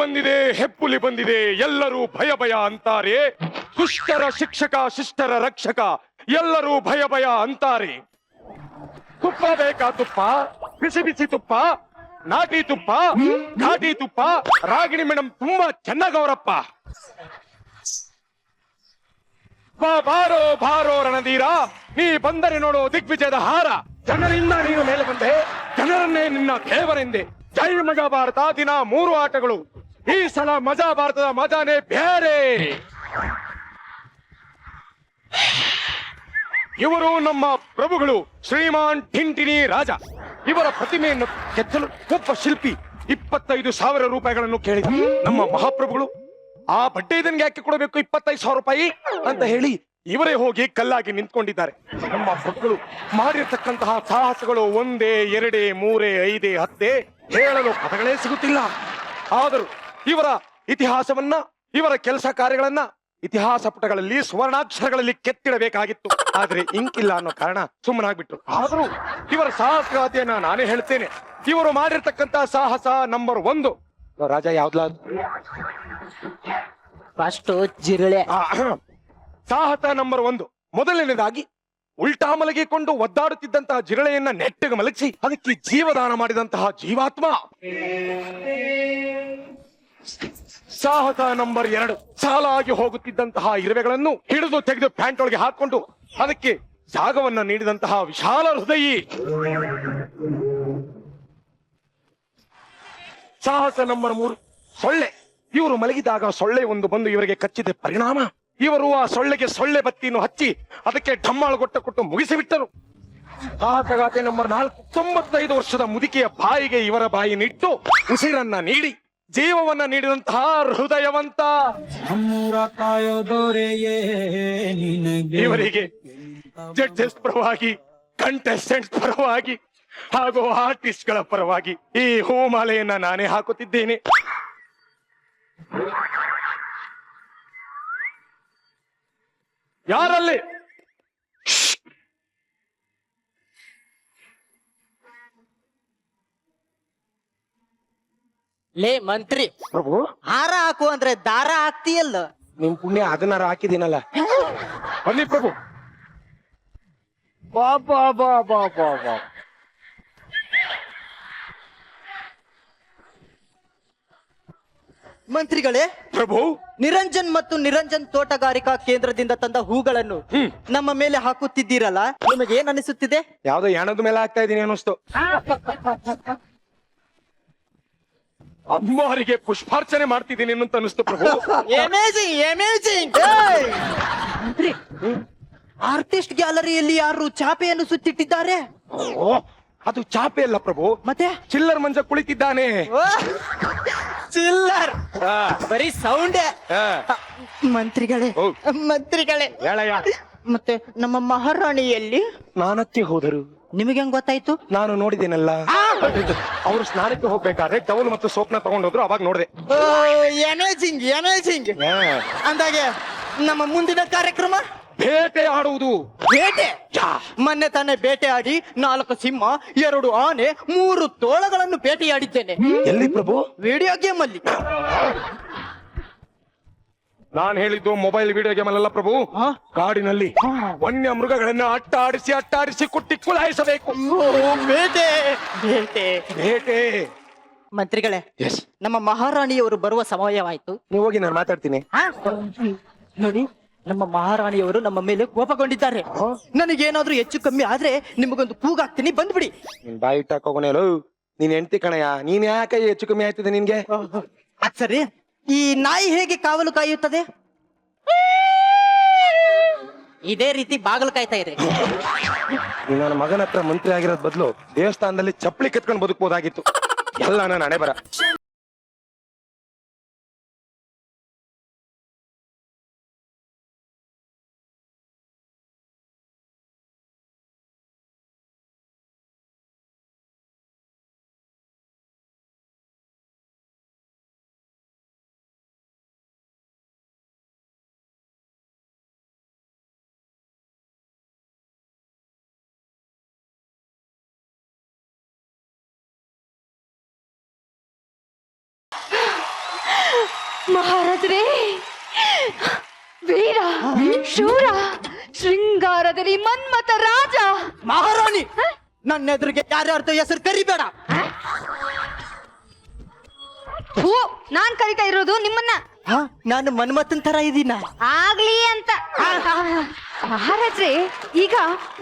ಬಂದಿದೆ, ಹೆಪ್ಪುಲಿ ಬಂದಿದೆ, ಎಲ್ಲರೂ ಭಯ ಭಯ ಅಂತಾರೆ. ದುಷ್ಟರ ಶಿಕ್ಷಕ, ಶಿಷ್ಟರ ರಕ್ಷಕ, ಎಲ್ಲರೂ ಭಯ ಭಯ ಅಂತಾರೆ. ತುಪ್ಪ ಬೇಕಾ? ತುಪ್ಪ, ಬಿಸಿ ಬಿಸಿ ತುಪ್ಪ, ನಾಟಿ ತುಪ್ಪ, ಘಾಟಿ ತುಪ್ಪ. ರಾಗಿಣಿ ಮೇಡಮ್ ತುಂಬಾ ಚೆನ್ನಾಗವರಪ್ಪ. ಬಾರೋ ಬಾರೋ ರಣಧೀರ, ನೀ ಬಂದರೆ ನೋಡು ದಿಗ್ವಿಜಯದ ಹಾರ. ಜನರಿಂದ ನೀನು ಮೇಲೆ ಬಂದೆ, ಜನರನ್ನೇ ನಿನ್ನ ದೇವರೆಂದೆ. ಜೈ ಮಜಾ ಭಾರತ. ದಿನ 3 ಆಟಗಳು. ಈ ಸಲ ಮಜಾ ಭಾರತದ ಮಜಾನೇ ಬೇರೆ. ಇವರು ನಮ್ಮ ಪ್ರಭುಗಳು, ಶ್ರೀಮಾನ್ ಟಿಂಟಿನಿ ರಾಜ. ಇವರ ಪ್ರತಿಮೆಯನ್ನು ಕೆತ್ತಲು ಒಬ್ಬ ಶಿಲ್ಪಿ 25,000 ರೂಪಾಯಿಗಳನ್ನು ಕೇಳಿದ. ನಮ್ಮ ಮಹಾಪ್ರಭುಗಳು ಆ ಬಡ್ಡೆ ಇದನ್ಗೆ ಯಾಕೆ ಕೊಡಬೇಕು 25,000 ರೂಪಾಯಿ ಅಂತ ಹೇಳಿ ಇವರೇ ಹೋಗಿ ಕಲ್ಲಾಗಿ ನಿಂತ್ಕೊಂಡಿದ್ದಾರೆ. ನಮ್ಮ ಪ್ರಭುಗಳು ಮಾಡಿರ್ತಕ್ಕಂತಹ ಸಾಹಸಗಳು 1, 2, 3, 5, 10 ಹೇಳಲು ಪದಗಳೇ ಸಿಗುತ್ತಿಲ್ಲ. ಆದರೂ ಇವರ ಇತಿಹಾಸವನ್ನ, ಇವರ ಕೆಲಸ ಕಾರ್ಯಗಳನ್ನ ಇತಿಹಾಸ ಪುಟಗಳಲ್ಲಿ ಸುವರ್ಣಾಕ್ಷರಗಳಲ್ಲಿ ಕೆತ್ತಿಡಬೇಕಾಗಿತ್ತು. ಆದ್ರೆ ಇಂಕಿಲ್ಲ ಅನ್ನೋ ಕಾರಣ ಸುಮ್ಮನಾಗ್ಬಿಟ್ರು. ಆದರೂ ಇವರ ಸಾಹಸಗಾಥೆಯನ್ನ ನಾನೇ ಹೇಳ್ತೇನೆ. ಇವರು ಮಾಡಿರ್ತಕ್ಕಂತಹ ಸಾಹಸ ನಂಬರ್ 1. ರಾಜ ಯಾವ್ದಾ? ಫಸ್ಟ್ ಜಿರಳೆ. ಸಾಹಸ ನಂಬರ್ 1. ಮೊದಲನೇದಾಗಿ ಉಲ್ಟಾ ಮಲಗಿಕೊಂಡು ಒದ್ದಾಡುತ್ತಿದ್ದಂತಹ ಜಿರಳೆಯನ್ನ ನೆಟ್ಟಿಗೆ ಮಲಗಿಸಿ ಅದಕ್ಕೆ ಜೀವದಾನ ಮಾಡಿದಂತಹ ಜೀವಾತ್ಮ. ಸಾಹಸ ನಂಬರ್ 2. ಸಾಲಾಗಿ ಹೋಗುತ್ತಿದ್ದಂತಹ ಇರುವೆಗಳನ್ನು ಹಿಡಿದು ತೆಗೆದು ಪ್ಯಾಂಟ್ ಒಳಗೆ ಹಾಕೊಂಡು ಅದಕ್ಕೆ ಜಾಗವನ್ನ ನೀಡಿದಂತಹ ವಿಶಾಲ ಹೃದಯಿ. ಸಾಹಸ ನಂಬರ್ 3. ಸೊಳ್ಳೆ. ಇವರು ಮಲಗಿದಾಗ ಸೊಳ್ಳೆ ಒಂದು ಬಂದು ಇವರಿಗೆ ಕಚ್ಚಿದ ಪರಿಣಾಮ ಇವರು ಆ ಸೊಳ್ಳೆಗೆ ಸೊಳ್ಳೆ ಬತ್ತಿಯನ್ನು ಹಚ್ಚಿ ಅದಕ್ಕೆ ಢಮ್ಮಾಳು ಕೊಟ್ಟು ಮುಗಿಸಿಬಿಟ್ಟರು. ಸಾಹಸಗಾಥೆ ನಂಬರ್ 4. 95 ವರ್ಷದ ಮುದುಕಿಯ ಬಾಯಿಗೆ ಇವರ ಬಾಯಿನಿಟ್ಟು ಉಸಿರನ್ನ ನೀಡಿ ಜೀವವನ್ನ ನೀಡಿದಂತಹ ಹೃದಯವಂತ. ಇವರಿಗೆ ಜಡ್ಜಸ್ ಪರವಾಗಿ, ಕಂಟೆಸ್ಟೆಂಟ್ಸ್ ಪರವಾಗಿ ಹಾಗೂ ಆರ್ಟಿಸ್ಟ್ ಗಳ ಪರವಾಗಿ ಈ ಹೂಮಾಲೆಯನ್ನ ನಾನೇ ಹಾಕುತ್ತಿದ್ದೇನೆ. ಯಾರಲ್ಲಿ ಲೇ ಮಂತ್ರಿ, ಪ್ರಭು ಹಾರ ಹಾಕು ಅಂದ್ರೆ ದಾರ ಹಾಕ್ತಿಯಲ್ಲ. ನಿಮ್ ಪುಣ್ಯ ಅದನ್ನಾರ ಹಾಕಿದ್ದೀನಲ್ಲ. ಬನ್ನಿ ಪ್ರಭು. ಬಾಬಾ ಬಾಬಾ ಬಾಬಾ. ಮಂತ್ರಿಗಳೇ, ಪ್ರಭು ನಿರಂಜನ್ ಮತ್ತು ನಿರಂಜನ್ ತೋಟಗಾರಿಕಾ ಕೇಂದ್ರದಿಂದ ತಂದ ಹೂಗಳನ್ನು ನಮ್ಮ ಮೇಲೆ ಹಾಕುತ್ತಿದ್ದೀರಲ್ಲ, ನಿಮಗೆ ಏನ್ ಅನಿಸುತ್ತಿದೆ? ಯಾವ್ದೋ ಯಾಣದ ಮೇಲೆ ಹಾಕ್ತಾ ಇದೀನಿ ಅನ್ನಿಸ್ತು. ಅಮ್ಮವರಿಗೆ ಪುಷ್ಪಾರ್ಚನೆ ಮಾಡ್ತಿದ್ದೀನಿ ಅಂತ ಅನಿಸ್ತು ಪ್ರಭು. Amazing amazing. ಮಂತ್ರಿ, ಆರ್ಟಿಸ್ಟ್ ಗ್ಯಾಲರಿಯಲ್ಲಿ ಯಾರು ಚಾಪೆಯನ್ನು ಸುತ್ತಿಟ್ಟಿದ್ದಾರೆ? ಓ, ಅದು ಚಾಪೆ ಅಲ್ಲ ಪ್ರಭು, ಮತ್ತೆ ಚಿಲ್ಲರ್ ಮಂಜ ಕುಳಿತಿದ್ದಾನೆ. ಚಿಲ್ಲರ್ ಬರೀ ಸೌಂಡೇ. ಮಂತ್ರಿಗಳೇ, ಮಂತ್ರಿಗಳೇ, ಹೇಳಯ್ಯ. ಮತ್ತೆ ನಮ್ಮ ಮಹಾರಾಣಿಯಲ್ಲಿ ಸ್ನಾನಕ್ಕೆ ಹೋದರು. ನಿಮಗೆ ಹೆಂಗ್ ಗೊತ್ತಾಯ್ತು? ನಾನು ನೋಡಿದ್ದೇನಲ್ಲ. ಅವರು ಸ್ನಾನಕ್ಕೆ ಹೋಗ್ಬೇಕಾದ್ರೆ ಟವಲ್ ಮತ್ತು ಸೋಪ್ನ ತಗೊಂಡೋದ್ರು, ಅವಾಗ ನೋಡಿದೆ. Amazing amazing. ಅಂದಾಗೆ ನಮ್ಮ ಮುಂದಿನ ಕಾರ್ಯಕ್ರಮ ಬೇಟೆ ಆಡುವುದು. ಬೇಟೆ? ಮೊನ್ನೆ ತಾನೇ ಬೇಟೆ ಆಡಿ 4 ಸಿಂಹ, 2 ಆನೆ, 3 ತೋಳಗಳನ್ನು ಬೇಟೆಯಾಡಿದ್ದೇನೆ. ಎಲ್ಲಿ ಪ್ರಭು? ವಿಡಿಯೋ ಗೇಮ್ ಅಲ್ಲಿ. ನಾನು ಹೇಳಿದ್ದು ಮೊಬೈಲ್ ವಿಡಿಯೋ ಗೇಮ್ ಅಲ್ಲ ಪ್ರಭು, ಕಾಡಿನಲ್ಲಿ ವನ್ಯ ಮೃಗಗಳನ್ನ ಅಟ್ಟಾಡಿಸಿ ಕುಟ್ಟಿ ಕುಲಾಯಿಸಬೇಕು. ಬೇಟೆ ಬೇಟೆ ಬೇಟೆ. ಮಂತ್ರಿಗಳೇ, ನಮ್ಮ ಮಹಾರಾಣಿಯವರು ಬರುವ ಸಮಯವಾಯ್ತು. ನೀವು ಹೋಗಿ, ನಾನು ಮಾತಾಡ್ತೀನಿ. ನೋಡಿ, ನಮ್ಮ ಮಹಾರಾಣಿಯವರು ನಮ್ಮ ಮೇಲೆ ಕೋಪಗೊಂಡಿದ್ದಾರೆ. ನನಗೇನಾದ್ರೂ ಹೆಚ್ಚು ಕಮ್ಮಿ ಆದ್ರೆ ನಿಮಗೊಂದು ಕೂಗಾಗ್ತೀನಿ, ಬಂದ್ಬಿಡಿ. ಬಾಯಿ ಇಟ್ಟಾಕೋನೇಳು, ನೀನ್ ಹೆಂಡತಿ ಕಣಯ್ಯ, ನೀನ್ ಯಾಕೆ ಹೆಚ್ಚು ಕಮ್ಮಿ ಆಯ್ತದೆ ನಿನ್ಗೆ? ಅದ್ ಸರಿ, ಈ ನಾಯಿ ಹೇಗೆ ಕಾವಲು ಕಾಯುತ್ತದೆ? ಇದೇ ರೀತಿ ಬಾಗಿಲು ಕಾಯ್ತಾ ಇದೆ. ನನ್ನ ಮಗನ ಹತ್ರ ಮಂತ್ರಿ ಆಗಿರೋದ್ ಬದಲು ದೇವಸ್ಥಾನದಲ್ಲಿ ಚಪ್ಪಲಿ ಕತ್ಕೊಂಡು ಬದುಕಬಹುದಾಗಿತ್ತು. ಎಲ್ಲ ನನ್ನ ಹಣೆ ಬರ. ಮಹಾರಾಜರೇ, ವೀರ ಶೂರ ಶೃಂಗಾರದಲ್ಲಿ ಮನ್ಮಥ ರಾಜ ಮಹಾರಾಣಿ, ನನ್ನ ಎದುರಿಗೆ ಯಾರ್ಯಾರ್ದು ಹೆಸರು ಕರಿಬೇಡ. ಹೂ, ನಾನ್ ಕರಿತಾ ಇರೋದು ನಿಮ್ಮನ್ನ. ನಾನು ಮನ್ಮಥನ್ ತರ ಇದೀನ? ಆಗ್ಲಿ ಅಂತ. ಮಹಾರಾಜ್ರೆ, ಈಗ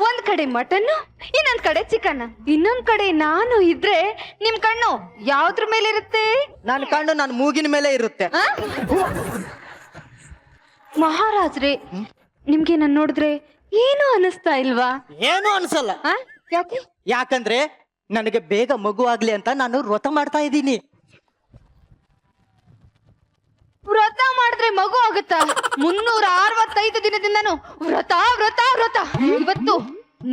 ಒಂದ್ ಕಡೆ ಮಟನ್, ಇನ್ನೊಂದ್ ಕಡೆ ಚಿಕನ್, ಇನ್ನೊಂದ್ ಕಡೆ ನಾನು ಇದ್ರೆ ನಿಮ್ ಕಣ್ಣು ಯಾವ್ದ್ರ ಮೇಲೆ ಇರುತ್ತೆ? ನನ್ನ ಕಣ್ಣು ನನ್ನ ಮೂಗಿನ ಮೇಲೆ ಇರುತ್ತೆ. ಆ? ಮಹಾರಾಜ್ರೆ, ನಿಮ್ಗೆ ನನ್ ನೋಡಿದ್ರೆ ಏನು ಅನಿಸ್ತಾ ಇಲ್ವಾ? ಏನು ಅನ್ಸಲ್ಲ. ಆ? ಯಾಕೆ? ಯಾಕಂದ್ರೆ ನನಗೆ ಬೇಗ ಮಗು ಆಗ್ಲಿ ಅಂತ ನಾನು ವ್ರತ ಮಾಡ್ತಾ ಇದ್ದೀನಿ. ವ್ರತ ಮಾಡಿದ್ರೆ ಮಗು ಆಗುತ್ತಾ? 365 ದಿನದಿಂದನು ವ್ರತ ವ್ರತ ವ್ರತ. ಇವತ್ತು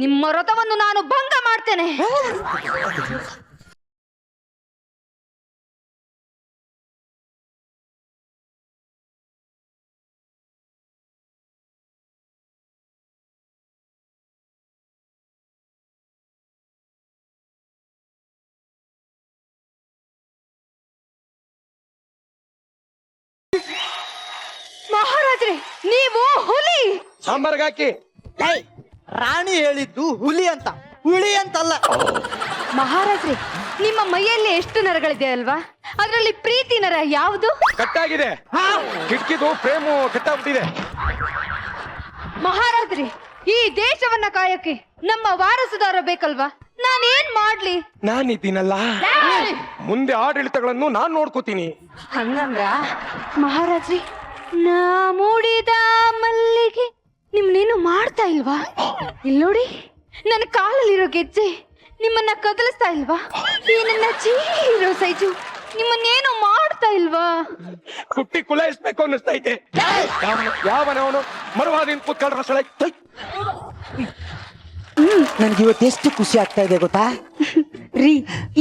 ನಿಮ್ಮ ವ್ರತವನ್ನು ನಾನು ಭಂಗ ಮಾಡ್ತೇನೆ. ಮಹಾರಾಜ್ರೆ, ನೀವು ಹುಲಿ. ಸಾಂಬಾರ್ಗೆ ಹಾಕಿ. ಏಯ್, ರಾಣಿ ಹೇಳಿದ್ದು ಹುಲಿ ಅಂತ, ಹುಳಿ ಅಂತಲ್ಲ. ಮಹಾರಾಜ್ರೆ, ನಿಮ್ಮ ಮೈಯಲ್ಲಿ ಎಷ್ಟು ನರಗಳಿದೆ ಅಲ್ವಾ? ಅದರಲ್ಲಿ ಪ್ರೀತಿ ನರ ಯಾವುದು? ಕಟ್ಟಾಗಿದೆ. ಕಿಟಕಿದು ಫ್ರೇಮು ಕಟ್ಟಾಗ್ಬಿಟ್ಟಿದೆ. ಮಹಾರಾಜ್ರೆ, ಈ ದೇಶವನ್ನ ಕಾಯಕ್ಕೆ ನಮ್ಮ ವಾರಸುದಾರ ಬೇಕಲ್ವಾ? ನಾನೇನ್ ಮಾಡ್ಲಿ? ನಾನಿದ್ದೀನಲ್ಲ, ಮುಂದೆ ಆಡಳಿತಗಳನ್ನು ನಾನ್ ನೋಡ್ಕೋತೀನಿ. ಹಂಗಂದ್ರ ಮಹಾರಾಜ್ರಿ, ನಾ ಮೂಡಿದ ಮಲ್ಲಿಗೆ ನಿಮ್ನೇನು ಮಾಡ್ತಾ ಇಲ್ವಾ? ಇಲ್ಲಿ ನೋಡಿ, ನನ್ನ ಕಾಲಲ್ಲಿರೋ ಗೆಜ್ಜೆ ನಿಮ್ಮನ್ನ ಕದಲಿಸ್ತಾ ಇಲ್ವಾ? ಈ ನನ್ನ ಚೀರೋ ಸೈಜು ನಿಮ್ಮನ್ನೇನು ಮಾಡ್ತಾ ಇಲ್ವಾ? ಕುಟ್ಟಿ ಕುಲಾಯಿಸ್ಬೇಕು ಅನ್ನಿಸ್ತೈತೆ. ಯಾವನವನು ಮರುವಾದಿನ ಕೂತ್ಕೊಂಡ್ರ ಸಳ. ನನ್ಗೆ ಇವತ್ತು ಎಷ್ಟು ಖುಷಿ ಆಗ್ತಾ ಇದೆ ಗೊತ್ತಾ? ರೀ,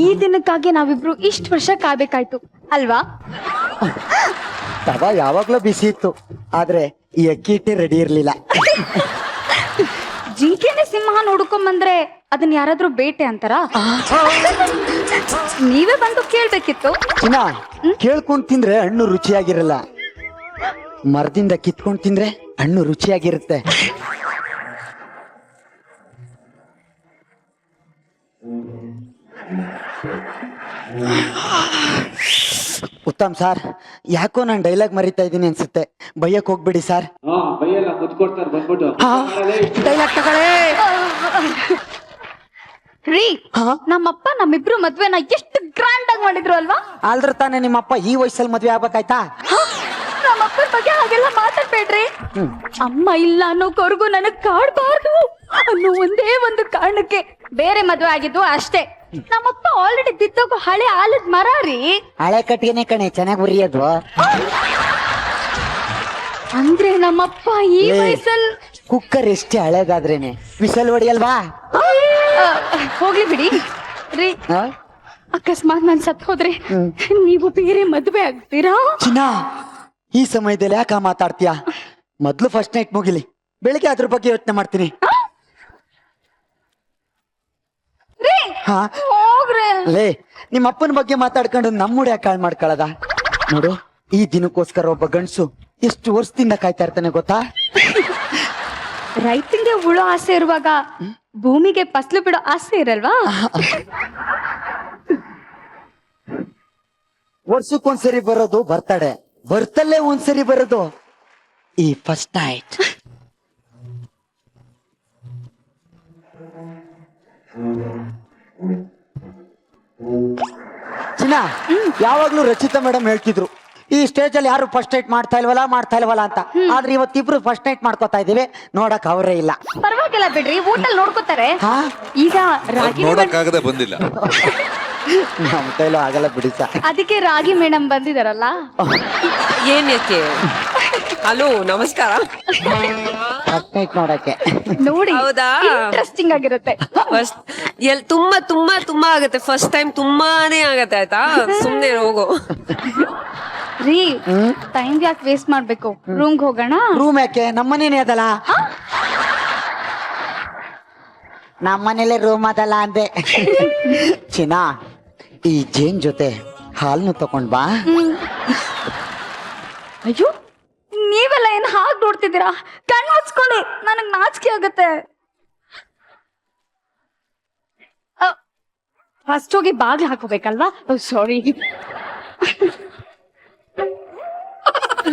ಈ ದಿನಕ್ಕಾಗಿ ನಾವಿಬ್ರು ಇಷ್ಟು ವರ್ಷ ಕಾಯ್ಬೇಕಾಯ್ತು ಅಲ್ವಾ? ತವ ಯಾವಾಗ್ಲೂ ಬಿಸಿ ಇತ್ತು, ಆದ್ರೆ ಈ ಅಕ್ಕಿ ಹಿಟ್ಟೆ ರೆಡಿ ಇರ್ಲಿಲ್ಲ. ಜಿಂಕೆನೆ ಸಿಂಹ ನೋಡ್ಕೊಂಡ್ ಬಂದ್ರೆ ಅದನ್ನ ಯಾರಾದ್ರೂ ಬೇಟೆ ಅಂತಾರ? ನೀವೇ ಬಂದು ಕೇಳ್ಬೇಕಿತ್ತು. ಚಿನ್ನ, ಕೇಳ್ಕೊಂಡ್ ತಿಂದ್ರೆ ಹಣ್ಣು ರುಚಿಯಾಗಿರಲ್ಲ, ಮರದಿಂದ ಕಿತ್ಕೊಂಡ್ ತಿಂದ್ರೆ ಹಣ್ಣು ರುಚಿಯಾಗಿರುತ್ತೆ. ಉತ್ತಮ್ ಸರ್, ಯಾಕೋ ನಾನು ಡೈಲಾಗ್ ಮರಿತಾ ಇದ್ದೀನಿ ಅನ್ಸುತ್ತೆ. ಬೈಯಕ್ ಹೋಗ್ಬಿಡಿ ಸರ್. ಬೈಯಲ್ಲ, ಕುತ್ಕೊಡ್ತಾರೆ ಬಂದ್ಬಿಟ್ಟು. ಡೈಲಾಗ್ ತಗೊಳ್ಳಿ. ರೀ, ನಮ್ಮಪ್ಪ ನಮ್ಮಿಬ್ರು ಮದ್ವೆನ ಎಷ್ಟು ಗ್ರ್ಯಾಂಡ್ ಆಗಿ ಮಾಡಿದ್ರು ಅಲ್ವಾ? ಆಲ್ದ್ರ ತಾನೇ ನಿಮ್ಮಪ್ಪ ಈ ವಯಸ್ಸಲ್ಲಿ ಮದ್ವೆ ಆಗ್ಬೇಕಾಯ್ತಾ? ನಮ್ಮಪ್ಪನ ಬಗ್ಗೆ ಹಾಗೆಲ್ಲ ಮಾತಾಡ್ಬೇಡ್ರಿ. ಅಮ್ಮ ಇಲ್ಲ ಅನ್ನೋ ಕೊರಗು ನನಗ್ ಕಾಡ್ಬಾರ್ದು ಅನ್ನೋ ಒಂದೇ ಒಂದು ಕಾರಣಕ್ಕೆ ಬೇರೆ ಮದ್ವೆ ಆಗಿದ್ದು ಅಷ್ಟೇ. ನಮ್ಮಪ್ಪ ಆಲ್ರೆಡಿ ಬಿದ್ದೋಗೋ ಹಳೆ ಆಲದ ಮರ ರೀ. ಹಳೆ ಕಟ್ಟಿಗೆನೆ ಕಣೆ ಚೆನ್ನಾಗಿ ಉರಿಯೋದು. ಅಂದ್ರೆ ನಮ್ಮಪ್ಪ ಈ ವಯಸ್ಸಲ್ಲಿ ಕುಕ್ಕರ್ ಎಷ್ಟೇ ಹಳೇದಾದ್ರೇನೆ ವಿಸಲ್ ಹೊಡಿಯಲ್ವಾ? ಹೋಗ್ಲಿ ಬಿಡಿ ರೀ. ಆ? ಅಕಸ್ಮಾತ್ ನಾನ್ ಸತ್ ಹೋದ್ರೆ ನೀವು ಬೇರೆ ಮದ್ವೆ ಆಗ್ತೀರಾ? ಚಿನ್ನ, ಈ ಸಮಯದಲ್ಲಿ ಯಾಕ ಮಾತಾಡ್ತೀಯ? ಮೊದ್ಲು ಫಸ್ಟ್ ನೈಟ್ ಮುಗಿಲಿ, ಬೆಳಿಗ್ಗೆ ಅದ್ರ ಬಗ್ಗೆ ಯೋಚನೆ ಮಾಡ್ತೀನಿ. ರೀ, ಹಾ, ಹೋಗ್ರೆ. ಲೇ, ನಿಮ್ಮ ಅಪ್ಪನ ಬಗ್ಗೆ ಮಾತಾಡ್ಕೊಂಡು ನಮ್ಮೂಡ ಯಾಕೆ ಕಾಳ್ ಮಾಡ್ಕೊಳ್ಳದ? ನೋಡು, ಈ ದಿನಕ್ಕೋಸ್ಕರ ಒಬ್ಬ ಗಂಡ್ಸು ಎಷ್ಟು ವರ್ಷದಿಂದ ಕಾಯ್ತಾ ಇರ್ತಾನೆ ಗೊತ್ತಾ? ರೈತಂಗೆ ಉಳೋ ಆಸೆ ಇರುವಾಗ ಭೂಮಿಗೆ ಫಸಲು ಬಿಡೋ ಆಸೆ ಇರಲ್ವಾ? ವರ್ಷಕ್ಕೊಂದ್ಸರಿ ಬರೋದು ಬರ್ತಡೆ, ಬರ್ತಲ್ಲೇ ಒಂದ್ಸರಿ ಬರೋದು ಈ ಫಸ್ಟ್ ನೈಟ್. ಚಿನ್ನ, ಯಾವಾಗ್ಲೂ ರಚಿತಾ ಮೇಡಮ್ ಹೇಳ್ತಿದ್ರು ಈ ಸ್ಟೇಜ್ ಅಲ್ಲಿ ಯಾರು ಫಸ್ಟ್ ನೈಟ್ ಮಾಡ್ತಾ ಇಲ್ವಲ್ಲ ಅಂತ. ಆದ್ರೆ ಇವತ್ತಿಬ್ರು ಫಸ್ಟ್ ನೈಟ್ ಮಾಡ್ಕೋತಾ ಇದೀವಿ, ನೋಡಕ್ ಅವರೇ ಇಲ್ಲ. ಪರವಾಗಿಲ್ಲ ಬಿಡ್ರಿ, ಊಟಲ್ ನೋಡ್ಕೋತಾರೆ. ಹಾ, ಈಗ ರಾಗಿ ನೋಡಕ್ಕಾಗದೆ ಬಂದಿಲ್ಲ. ನಮ್ ಕೈಲೂ ಆಗಲ್ಲ ಬಿಡಿ ಸರ್. ಅದಕ್ಕೆ ರಾಗಿ ಮೇಡಮ್ ಬಂದಿದಾರಲ್ಲ. ಏನಕ್ಕೆ? ಹಲೋ, ನಮಸ್ಕಾರ. ಫಸ್ಟ್ ನೈಟ್ ನೋಡಕ್ಕೆ ನೋಡಿ, ಹೌದಾ? ಇಂಟ್ರೆಸ್ಟಿಂಗ್ ಆಗಿರುತ್ತೆ. ಫಸ್ಟ್ ತುಂಬಾ ತುಂಬಾ ತುಂಬಾ ಆಗತ್ತೆ. ಫಸ್ಟ್ ಟೈಮ್ ತುಂಬಾನೇ ಆಗತ್ತೆ, ಆಯ್ತಾ? ಸುಮ್ನೆ ಹೋಗು. ರೀ, ಟೈಮ್ ಯಾಕೆ ವೇಸ್ಟ್ ಮಾಡ್ಬೇಕು? ರೂಮ್ಗೆ ಹೋಗೋಣ. ರೂಮ್ ಯಾಕೆ? ನಮ್ಮನೇನೆ ಅದಲ್ಲ. ನಮ್ಮನೇಲೆ ರೂಮ್ ಅದಲ್ಲ ಅಂದೆ. ಚಿನ್ನ, ಈ ಜೇನ್ ಜೊತೆ ಹಾಲ್ನು ತಕೊಂಡ್ ಬಾ. ಅಯ್ಯೋ ನೀವೆಲ್ಲ ಏನ್ ಹಾಗೆ ನೋಡ್ತಿದ್ದೀರಾ? ಕಣ್ಣು ಮುಚ್ಕೊಳ್ಳಿ, ನನಗ್ ನಾಚಿಕೆ ಆಗುತ್ತೆ. ಫಸ್ಟ್ ಹೋಗಿ ಬಾಗ್ಲು ಹಾಕೋಬೇಕಲ್ವಾ? ಸಾರಿ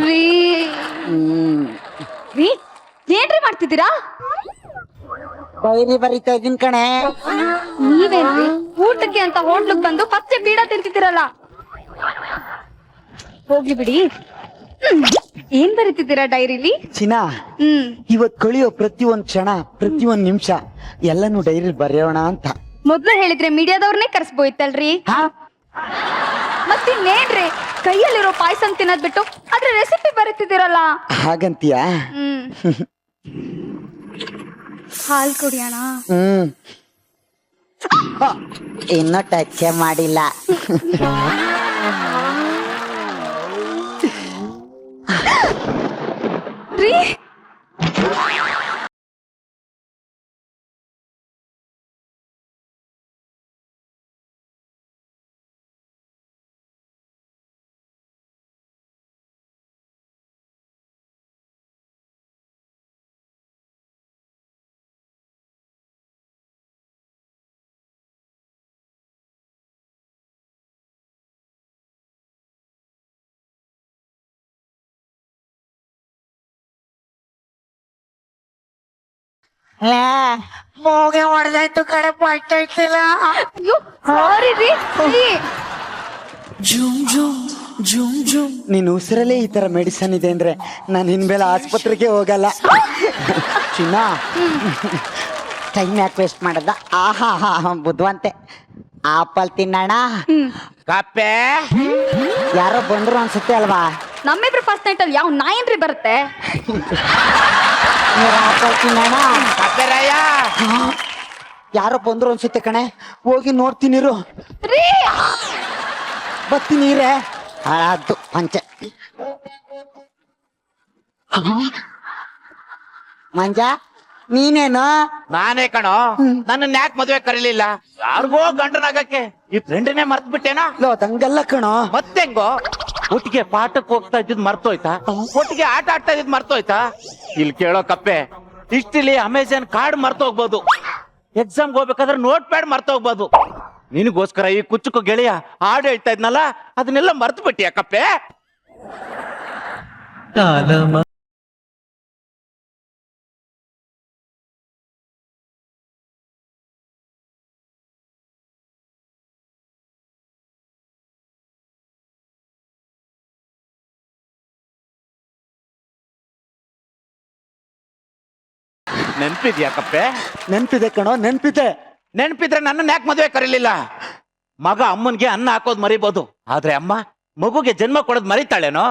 ರೀ. ರೀ ಏನ್ರಿ ಮಾಡ್ತಿದ್ದೀರಾ? ಡೈರಿ ಬರೀತಾ ಇದೀನಿ ಕಣೆ. ನೀವೇನ್ರಿ ಊಟಕ್ಕೆ ಅಂತ ಹೋಟ್ಲಿಗೆ ಬಂದು ಪಚ್ಚೆ ಬೀಡ ತಿಂತಿದ್ದೀರಲ್ಲ? ಹೋಗ್ಲಿ ಬಿಡಿ. ಏನ್ ಬರೀತಿದ್ದೀರಾ ಡೈರಿಲಿ? ಚಿನ್ನ, ಇವತ್ ಕಳಿಯೋ ಪ್ರತಿಯೊಂದ್ ಕ್ಷಣ ಪ್ರತಿಯೊಂದ್ ನಿಮಿಷ ಎಲ್ಲಾನು ಡೈರಿ ಬರೆಯೋಣ ಅಂತ. ಮೊದ್ಲು ಹೇಳಿದ್ರೆ ಮೀಡಿಯಾದವ್ರನ್ನೇ ಕರ್ಸ್ಬೋಯ್ತಲ್ರಿ. ಮತ್ತಿನ್ನೇನ್ರಿ ಕೈಯಲ್ಲಿರೋ ಪಾಯಸ ತಿನ್ನೋದ್ ಬಿಟ್ಟು ಅದ್ರ ರೆಸಿಪಿ ಬರೀತಿದ್ದೀರಲ್ಲ? ಹಾಗಂತೀಯಾ? ಹಾಲ್ ಕುಡಿಯೋಣ. ಇನ್ನೂ ಟಚ್ ಮಾಡಿಲ್ಲ. ರೀ ಮೂಗೆ ಹೊಡೆದಾಯ್ತು ಕಡೆ ಪಟ್ಟೈತಿಲ್ಲ. ಅಯ್ಯೋ ಸಾರಿ ರೀ. ನೀನ್ ಉಸಿರಲ್ಲೇ ಈ ತರ ಮೆಡಿಸನ್ ಇದೆ ಅಂದ್ರೆ ನಾನು ಇನ್ಮೇಲೆ ಆಸ್ಪತ್ರೆಗೆ ಹೋಗಲ್ಲ. ಚಿನ್ನ, ಟೈಮ್ ಯಾಕೆ ವೇಸ್ಟ್ ಮಾಡದ? ಆಹಾ ಹಾ ಬುದ್ಧವಂತೆ. ಆಪಲ್ ತಿನ್ನೋಣ. ಕಪ್ಪೆ ಯಾರೋ ಬಂದ್ರು ಅನ್ಸುತ್ತೆ ಅಲ್ವಾ? ನಮ್ಮಿಬ್ರು ಫಸ್ಟ್ ನೈಟ್ ಅಲ್ಲಿ ಯಾವ ನಾಯನ್ರಿ ಬರುತ್ತೆ? ಆಪಲ್ ತಿನ್ನೋಣ. ಕಪ್ಪೆರಾಯ ಯಾರೋ ಬಂದ್ರು ಅನ್ಸುತ್ತೆ ಕಣೆ, ಹೋಗಿ ನೋಡ್ತೀನಿರು. ರೀ ಬತ್ತೀನಿರೇ. ಅದು ಪಂಚೆ ಮಂಜ, ನೀನೇನು? ನಾನೇ ಕಣೋ. ನನ್ನ ಯಾಕೆ ಮದ್ವೆ ಕರೀಲಿಲ್ಲ? ಯಾರಿಗೋ ಗಂಡನಾಗಕ್ಕೆ ಈ ಫ್ರೆಂಡನೇ ಮರ್ತ್ ಬಿಟ್ಟೇನಾ? ಲೋ ತಂಗಲ್ಲ ಕಣೋ. ಮತ್ತೆಂಗೋ ಒಟ್ಟಿಗೆ ಪಾಠಕ್ಕೆ ಹೋಗ್ತಾ ಇದ್ದಿದ್ ಮರ್ತೋಯ್ತಾ? ಒಟ್ಟಿಗೆ ಆಟ ಆಡ್ತಾ ಇದ್ದಿದ್ ಮರ್ತೋಯ್ತಾ? ಇಲ್ಲಿ ಕೇಳೋ ಕಪ್ಪೆ, ಇಷ್ಟಿಲಿ ಅಮೆಜಾನ್ ಕಾರ್ಡ್ ಮರ್ತೋಗ್ಬೋದು, ಎಕ್ಸಾಮ್ಗೆ ಹೋಗ್ಬೇಕಾದ್ರೆ ನೋಟ್ ಪ್ಯಾಡ್ ಮರ್ತೋಗ್ಬೋದು. ನಿನಗೋಸ್ಕರ ಈ ಕುಚ್ಚುಕು ಗೆಳೆಯ ಹಾಡು ಹೇಳ್ತಾ ಇದ್ನಲ್ಲ, ಅದನ್ನೆಲ್ಲ ಮರ್ತು ಬಿಟ್ಟಿಯ ಕಪ್ಪೆ? ನೆನ್ಪಿದ್ಯಾ ಕಪ್ಪೆ? ನೆನ್ಪಿದೆ ಕಣೋ, ನೆನ್ಪಿದೆ. ನೆನ್ಪಿದ್ರೆ ನನ್ನ ಯಾಕೆ ಮದುವೆ ಕರೀಲಿಲ್ಲ? ಮಗ ಅಮ್ಮನ್ಗೆ ಅನ್ನ ಹಾಕೋದ್ ಮರಿಬೋದು, ಆದ್ರೆ ಅಮ್ಮ ಮಗುಗೆ ಜನ್ಮ ಕೊಡೋದ್ ಮರಿತಾಳೇನೋ?